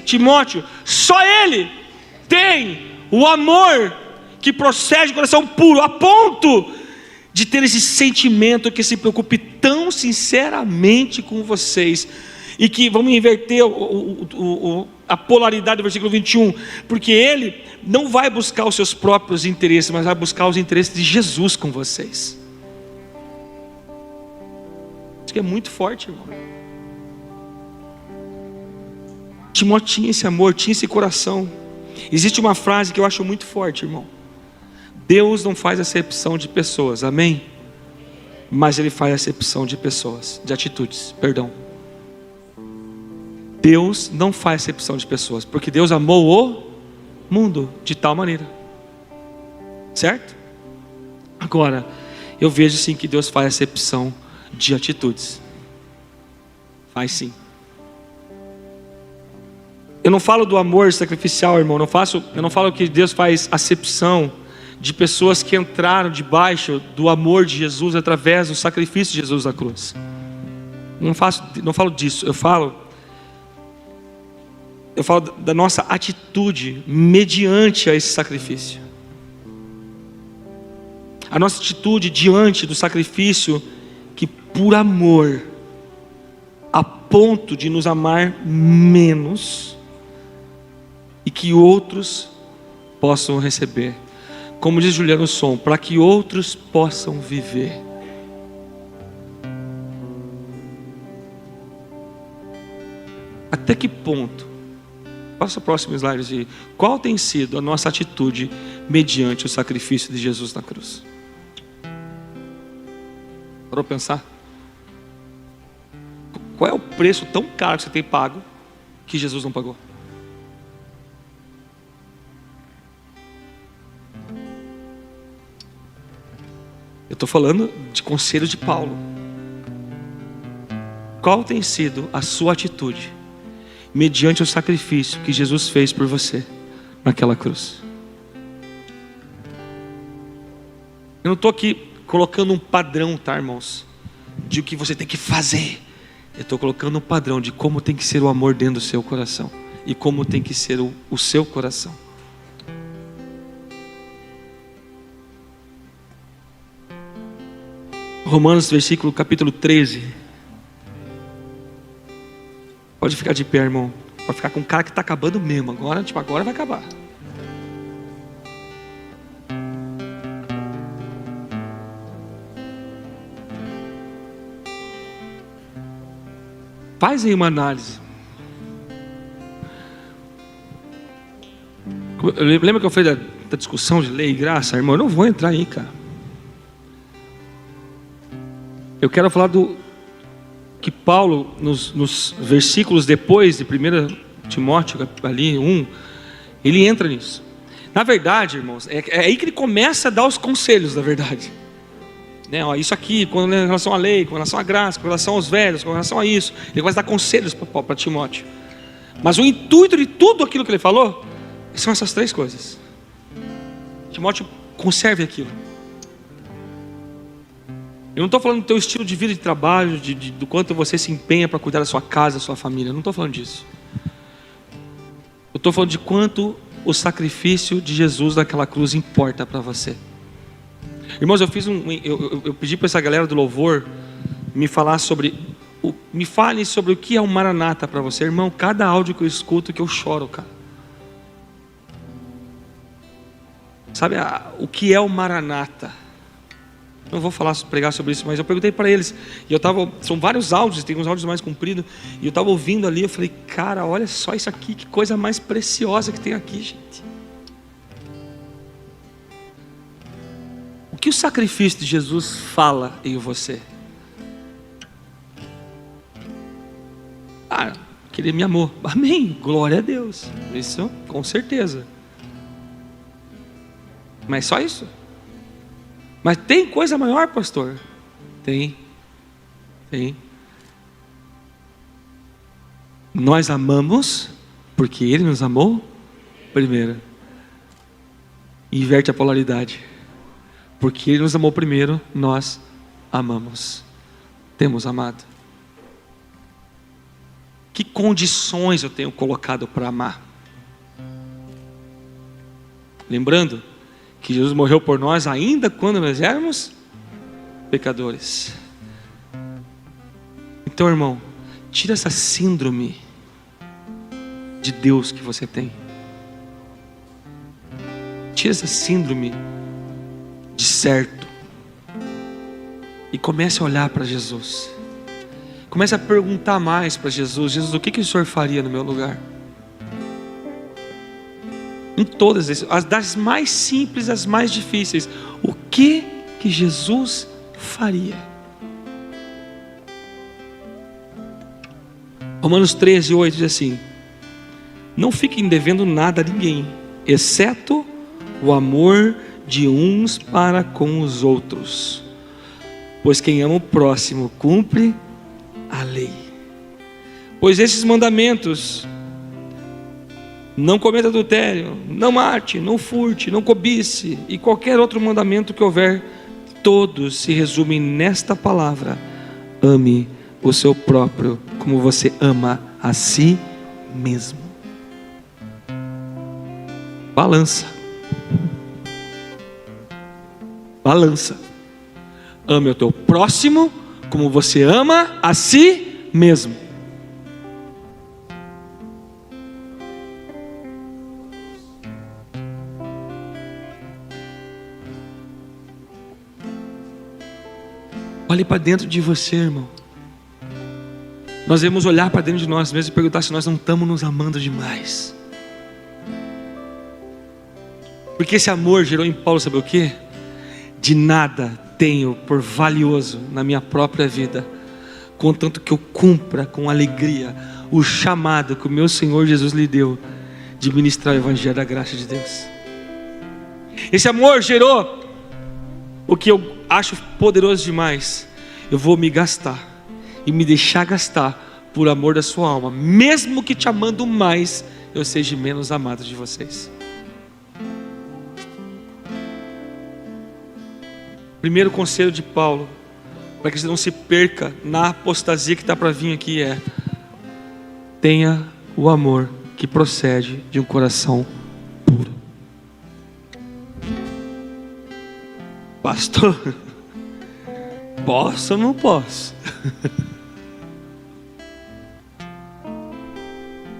Timóteo, só ele tem o amor que procede do coração puro, a ponto de ter esse sentimento que se preocupe tão sinceramente com vocês, e que vamos inverter a polaridade do versículo 21, porque ele não vai buscar os seus próprios interesses, mas vai buscar os interesses de Jesus com vocês. Isso que é muito forte, irmão. Timóteo tinha esse amor, tinha esse coração. Existe uma frase que eu acho muito forte, irmão: Deus não faz acepção de pessoas, amém? Mas Ele faz acepção de pessoas, de atitudes, perdão. Deus não faz acepção de pessoas, porque Deus amou o mundo de tal maneira, certo? Agora, eu vejo sim que Deus faz acepção de atitudes. Faz sim. Eu não falo do amor sacrificial, irmão. Eu não falo que Deus faz acepção de pessoas que entraram debaixo do amor de Jesus através do sacrifício de Jesus na cruz. Não falo disso. Eu falo da nossa atitude mediante a esse sacrifício. A nossa atitude diante do sacrifício, que por amor, a ponto de nos amar menos, e que outros possam receber. Como diz Juliano Som, para que outros possam viver. Até que ponto? Passa o próximo slide. Qual tem sido a nossa atitude mediante o sacrifício de Jesus na cruz? Parou para pensar? Qual é o preço tão caro que você tem pago que Jesus não pagou? Eu estou falando de conselho de Paulo. Qual tem sido a sua atitude mediante o sacrifício que Jesus fez por você naquela cruz? Eu não estou aqui colocando um padrão, tá, irmãos, de o que você tem que fazer. Eu estou colocando um padrão de como tem que ser o amor dentro do seu coração, e como tem que ser o seu coração. Romanos, capítulo 13. Pode ficar de pé, irmão. Pode ficar com um cara que está acabando mesmo. Agora vai acabar. Faz aí uma análise. Lembra que eu falei da discussão de lei e graça? Irmão, eu não vou entrar aí, cara. Eu quero falar do que Paulo, nos versículos depois de 1 Timóteo, ali 1, ele entra nisso. Na verdade, irmãos, é aí que ele começa a dar os conselhos, na verdade. Né, ó, isso aqui, com relação à lei, com relação à graça, com relação aos velhos, com relação a isso. Ele vai dar conselhos para Timóteo. Mas o intuito de tudo aquilo que ele falou são essas três coisas. Timóteo, conserve aquilo. Eu não estou falando do teu estilo de vida e de trabalho, do quanto você se empenha para cuidar da sua casa, da sua família. Eu não estou falando disso. Eu estou falando de quanto o sacrifício de Jesus naquela cruz importa para você. Irmãos, eu pedi para essa galera do louvor me fale sobre o que é o Maranata para você. Irmão, cada áudio que eu escuto que eu choro, cara. Sabe o que é o Maranata? Não vou pregar sobre isso, mas eu perguntei para eles. E são vários áudios, tem uns áudios mais compridos. E eu estava ouvindo ali, eu falei, cara, olha só isso aqui, que coisa mais preciosa que tem aqui, gente. O que o sacrifício de Jesus fala em você? Que Ele me amou. Amém, glória a Deus. Isso, com certeza. Mas só isso? Mas tem coisa maior, pastor? Tem. Nós amamos porque Ele nos amou primeiro. Inverte a polaridade. Porque Ele nos amou primeiro, nós amamos. Temos amado. Que condições eu tenho colocado para amar? Lembrando que Jesus morreu por nós ainda quando nós éramos pecadores. Então, irmão, tira essa síndrome de Deus que você tem. Tira essa síndrome de certo. E comece a olhar para Jesus. Comece a perguntar mais para Jesus. Jesus, o que o Senhor faria no meu lugar? Em todas as das mais simples, as mais difíceis, o que Jesus faria? Romanos 13:8 diz assim: não fiquem devendo nada a ninguém, exceto o amor de uns para com os outros, pois quem ama o próximo cumpre a lei. Pois esses mandamentos: não cometa adultério, não mate, não furte, não cobice, e qualquer outro mandamento que houver, todos se resumem nesta palavra: ame o seu próprio como você ama a si mesmo. Balança. Ame o teu próximo como você ama a si mesmo. Olhe para dentro de você, irmão. Nós devemos olhar para dentro de nós mesmos e perguntar se nós não estamos nos amando demais. Porque esse amor gerou em Paulo, sabe o quê? De nada tenho por valioso na minha própria vida, contanto que eu cumpra com alegria o chamado que o meu Senhor Jesus lhe deu de ministrar o evangelho da graça de Deus. Esse amor gerou o que eu acho poderoso demais: eu vou me gastar e me deixar gastar por amor da sua alma, mesmo que te amando mais, eu seja menos amado de vocês. Primeiro conselho de Paulo, para que você não se perca na apostasia que está para vir aqui, é: tenha o amor que procede de um coração puro. Pastor, posso ou não posso?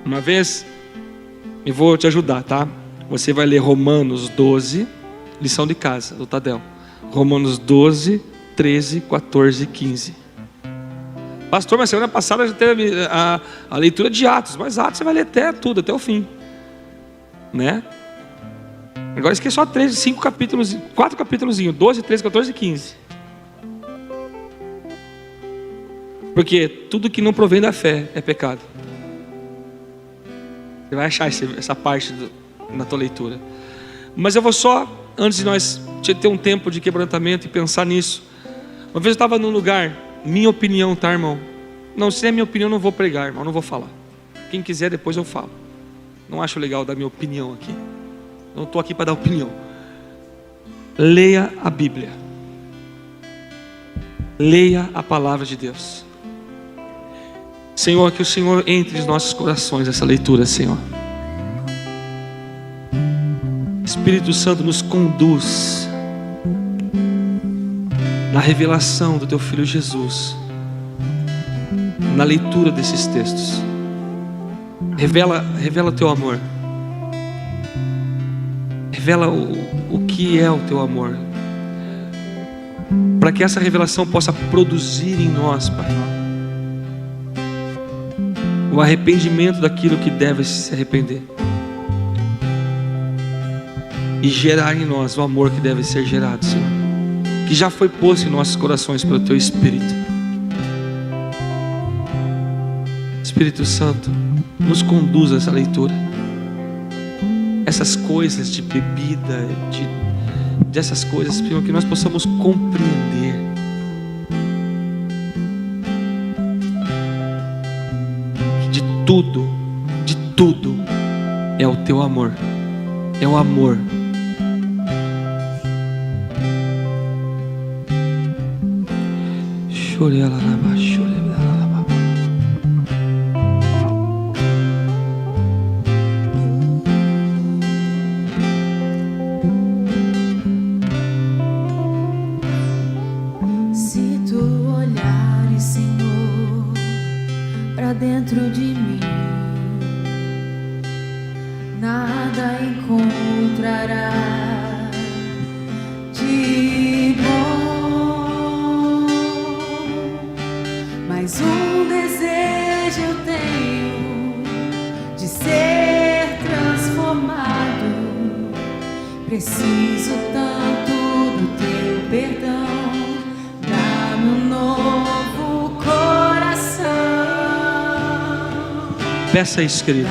Uma vez, eu vou te ajudar, tá? Você vai ler Romanos 12, lição de casa, do Tadel. Romanos 12, 13, 14 e 15. Pastor, mas semana passada já teve a leitura de Atos. Mas Atos você vai ler até tudo, até o fim, né? Agora esqueci só 4 capítulos, 12, 13, 14 e 15. Porque tudo que não provém da fé é pecado. Você vai achar essa parte na tua leitura. Mas eu vou só, antes de nós ter um tempo de quebrantamento e pensar nisso. Uma vez eu estava num lugar, minha opinião, tá, irmão? Não, se é minha opinião, eu não vou pregar, irmão, não vou falar. Quem quiser, depois eu falo. Não acho legal dar minha opinião aqui. Não estou aqui para dar opinião. Leia a Bíblia. Leia a palavra de Deus. Senhor, que o Senhor entre nos nossos corações essa leitura, Senhor. Espírito Santo nos conduz na revelação do Teu Filho Jesus, na leitura desses textos. Revela o Teu amor. Revela o que é o teu amor, para que essa revelação possa produzir em nós, Pai, o arrependimento daquilo que deve se arrepender e gerar em nós o amor que deve ser gerado, Senhor, que já foi posto em nossos corações pelo teu Espírito. Espírito Santo, nos conduz a essa leitura, essas coisas de bebida, dessas coisas, Senhor, que nós possamos compreender que de tudo é o teu amor, é o amor. Se tu olhares, Senhor, para dentro de mim, nada encontrará de bom, mas um desejo eu tenho de ser transformado. Preciso tanto do teu perdão, dá-me um novo coração. Peça isso, querido.